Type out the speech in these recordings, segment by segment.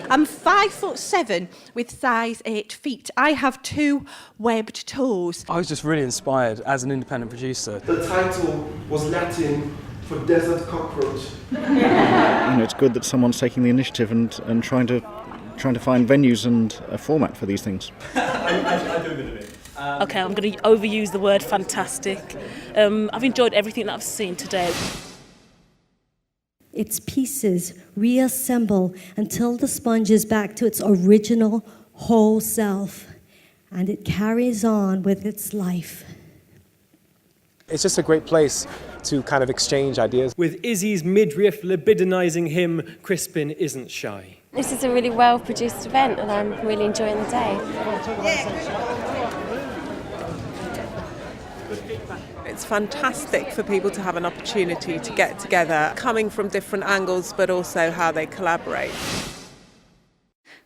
I'm 5'7" with size 8 feet. I have 2 webbed toes. I was just really inspired as an independent producer. The title was Latin for desert cockroach. It's good that someone's taking the initiative and trying to find venues and a format for these things. I do a bit of it. Okay, I'm going to overuse the word fantastic. I've enjoyed everything that I've seen today. Its pieces reassemble until the sponge is back to its original whole self, and it carries on with its life. It's just a great place to kind of exchange ideas. With Izzy's midriff libidinising him, Crispin isn't shy. This is a really well-produced event and I'm really enjoying the day. It's fantastic for people to have an opportunity to get together, coming from different angles, but also how they collaborate.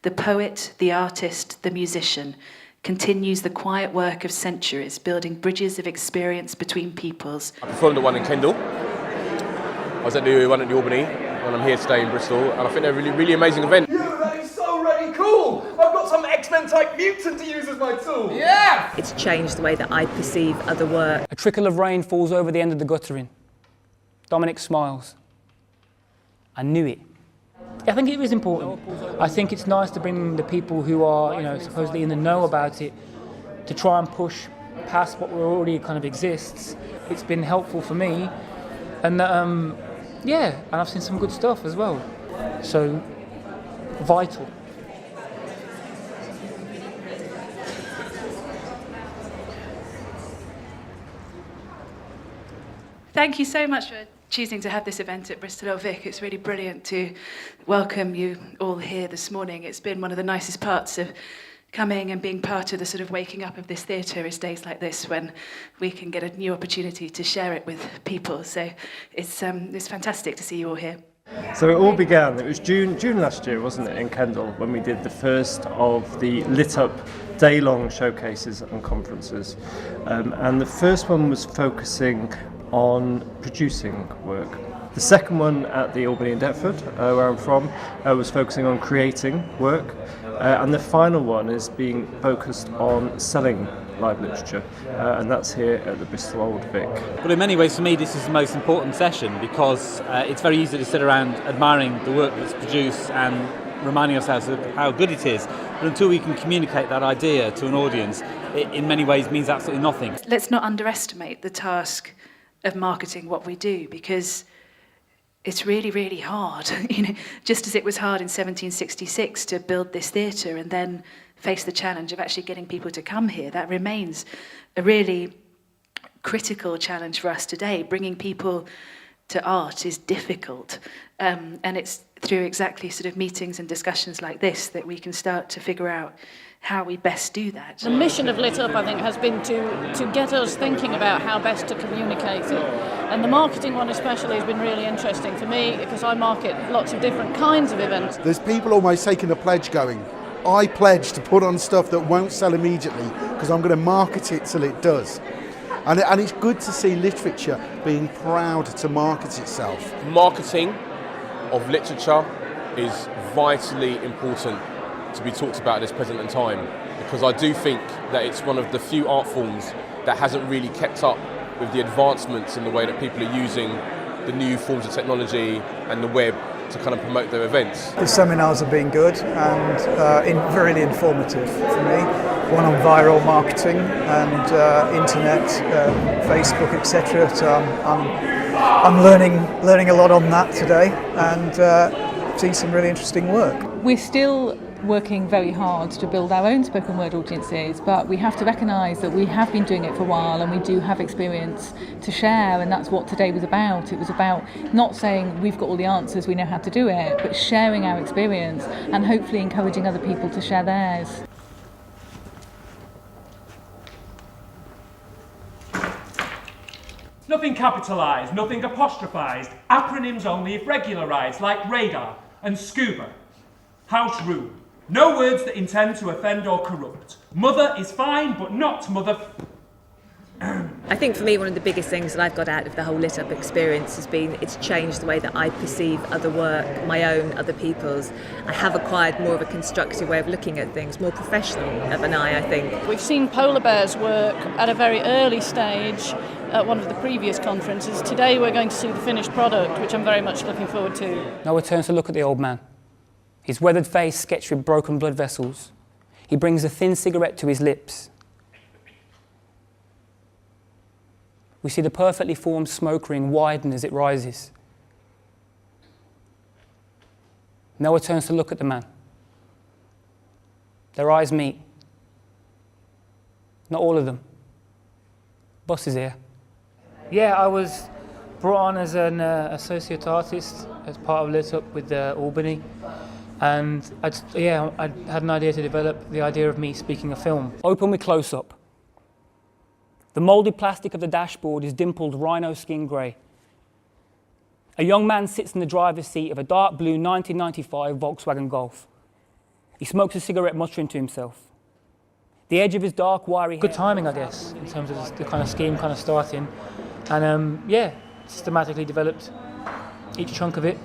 The poet, the artist, the musician continues the quiet work of centuries, building bridges of experience between peoples. I performed at one in Kendal. I was at the one at the Albany, and I'm here today in Bristol, and I think they're a really, really amazing event. That is so really cool! I've got some X-Men type mutant to use as my tool! Yeah! It's changed the way that I perceive other work. A trickle of rain falls over the end of the guttering. Dominic smiles. I knew it. I think it is important. I think it's nice to bring the people who are, supposedly in the know about it, to try and push past what already kind of exists. It's been helpful for me, and and I've seen some good stuff as well. So, vital. Thank you so much for choosing to have this event at Bristol Old Vic. It's really brilliant to welcome you all here this morning. It's been one of the nicest parts of coming and being part of the sort of waking up of this theatre is days like this when we can get a new opportunity to share it with people. So it's fantastic to see you all here. So it all began, it was June last year, wasn't it, in Kendal, when we did the first of the lit-up day-long showcases and conferences. And the first one was focusing on producing work. The second one at the Albany in Deptford, where I'm from, was focusing on creating work. And the final one is being focused on selling live literature, and that's here at the Bristol Old Vic. Well, in many ways for me this is the most important session because it's very easy to sit around admiring the work that's produced and reminding ourselves of how good it is, but until we can communicate that idea to an audience, it in many ways means absolutely nothing. Let's not underestimate the task of marketing what we do, because it's really, really hard. Just as it was hard in 1766 to build this theatre and then face the challenge of actually getting people to come here, that remains a really critical challenge for us today. Bringing people to art is difficult, and it's through exactly sort of meetings and discussions like this that we can start to figure out how we best do that. The mission of Lit Up, I think, has been to get us thinking about how best to communicate it. And the marketing one especially has been really interesting for me because I market lots of different kinds of events. There's people almost taking a pledge going, I pledge to put on stuff that won't sell immediately because I'm going to market it till it does. And it's good to see literature being proud to market itself. Marketing of literature is vitally important to be talked about at this present in time, because I do think that it's one of the few art forms that hasn't really kept up with the advancements in the way that people are using the new forms of technology and the web to kind of promote their events. The seminars have been good and really informative for me. One on viral marketing and internet, Facebook, etc. So I'm learning a lot on that today and seeing some really interesting work. We're still working very hard to build our own spoken word audiences, but we have to recognise that we have been doing it for a while and we do have experience to share, and that's what today was about. It was about not saying we've got all the answers, we know how to do it, but sharing our experience and hopefully encouraging other people to share theirs. Nothing capitalised, nothing apostrophised, acronyms only if regularised, like radar and scuba. House rule. No words that intend to offend or corrupt. Mother is fine, but not mother... I think for me one of the biggest things that I've got out of the whole Lit Up experience has been it's changed the way that I perceive other work, my own, other people's. I have acquired more of a constructive way of looking at things, more professional of an eye, I think. We've seen Polarbear's work at a very early stage at one of the previous conferences. Today we're going to see the finished product, which I'm very much looking forward to. Noah turns to look at the old man. His weathered face sketched with broken blood vessels. He brings a thin cigarette to his lips. We see the perfectly formed smoke ring widen as it rises. Noah turns to look at the man. Their eyes meet. Not all of them. Boss is here. Yeah, I was brought on as an associate artist as part of Lit Up with Albany. And I had an idea to develop the idea of me speaking a film. Open with close-up. The moulded plastic of the dashboard is dimpled rhino skin grey. A young man sits in the driver's seat of a dark blue 1995 Volkswagen Golf. He smokes a cigarette, muttering to himself. The edge of his dark, wiry hair... Good timing, I guess, in terms of the kind of scheme kind of starting. And systematically developed each chunk of it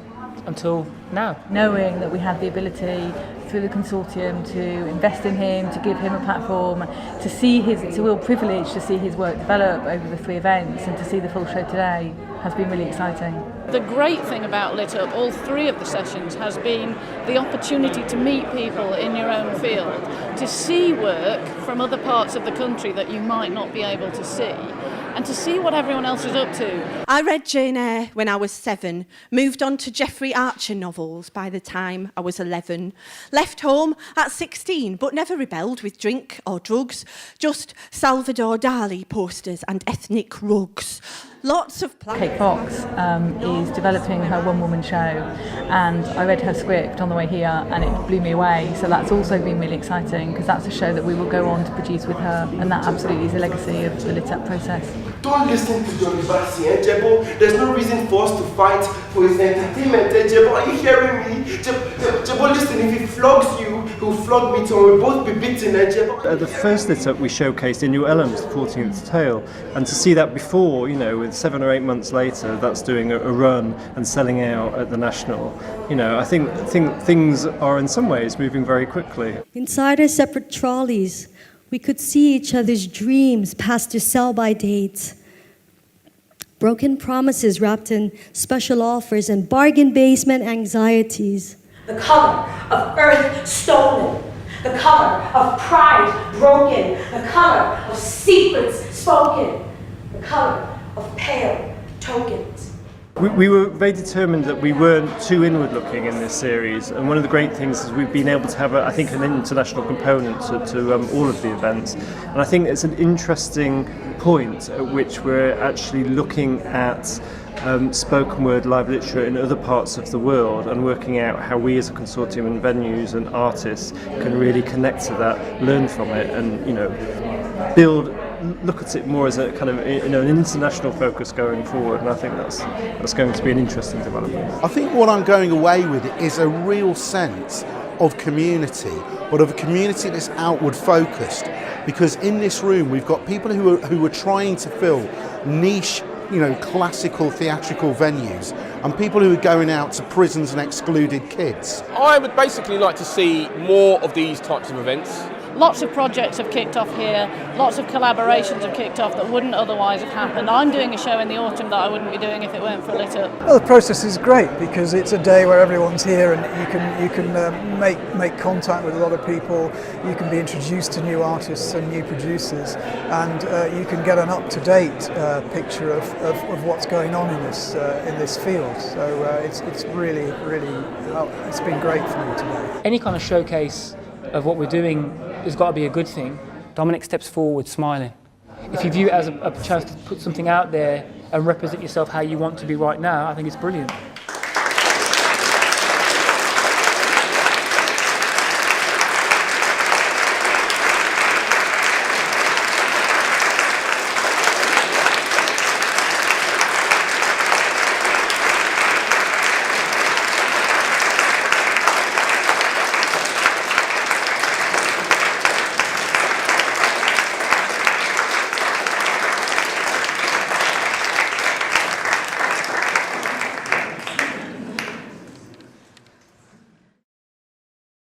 until now. Knowing that we had the ability through the consortium to invest in him, to give him a platform, to see it's a real privilege to see his work develop over the 3 events and to see the full show today has been really exciting. The great thing about Lit Up, all 3 of the sessions, has been the opportunity to meet people in your own field, to see work from other parts of the country that you might not be able to see, and to see what everyone else is up to. I read Jane Eyre when I was 7, moved on to Geoffrey Archer novels by the time I was 11, left home at 16 but never rebelled with drink or drugs, just Salvador Dali posters and ethnic rugs. Lots of Kate Fox is developing her one-woman show, and I read her script on the way here and it blew me away, so that's also been really exciting because that's a show that we will go on to produce with her, and that absolutely is a legacy of the Lit Up process. Don't listen to Johnny Bassi, Jebo. There's no reason for us to fight for his entertainment, Jebo. Are you hearing me? Jebo, listen, if he flogs you, he'll flog me too, and we'll both be beaten, Jebo. At the first Lit Up we showcased Inu Ellam's 14th Tale, and to see that before, with 7 or 8 months later, that's doing a run and selling out at the National. I think things are in some ways moving very quickly. Inside our separate trolleys, we could see each other's dreams past their sell-by dates. Broken promises wrapped in special offers and bargain basement anxieties. The color of earth stolen. The color of pride broken. The color of secrets spoken. The color of pale tokens. We were very determined that we weren't too inward-looking in this series, and one of the great things is we've been able to have, I think, an international component to all of the events. And I think it's an interesting point at which we're actually looking at spoken word live literature in other parts of the world and working out how we as a consortium and venues and artists can really connect to that, learn from it, and look at it more as a kind of an international focus going forward, and I think that's going to be an interesting development. I think what I'm going away with is a real sense of community, but of a community that's outward focused, because in this room we've got people who are trying to fill niche, classical theatrical venues, and people who are going out to prisons and excluded kids. I would basically like to see more of these types of events. Lots of projects have kicked off here, lots of collaborations have kicked off that wouldn't otherwise have happened. I'm doing a show in the autumn that I wouldn't be doing if it weren't for Lit Up. Well, the process is great because it's a day where everyone's here and you can make contact with a lot of people, you can be introduced to new artists and new producers, and you can get an up-to-date picture of what's going on in this field. So it's really it's been great for me today. Any kind of showcase of what we're doing has got to be a good thing. Dominic steps forward, smiling. If you view it as a chance to put something out there and represent yourself how you want to be right now, I think it's brilliant.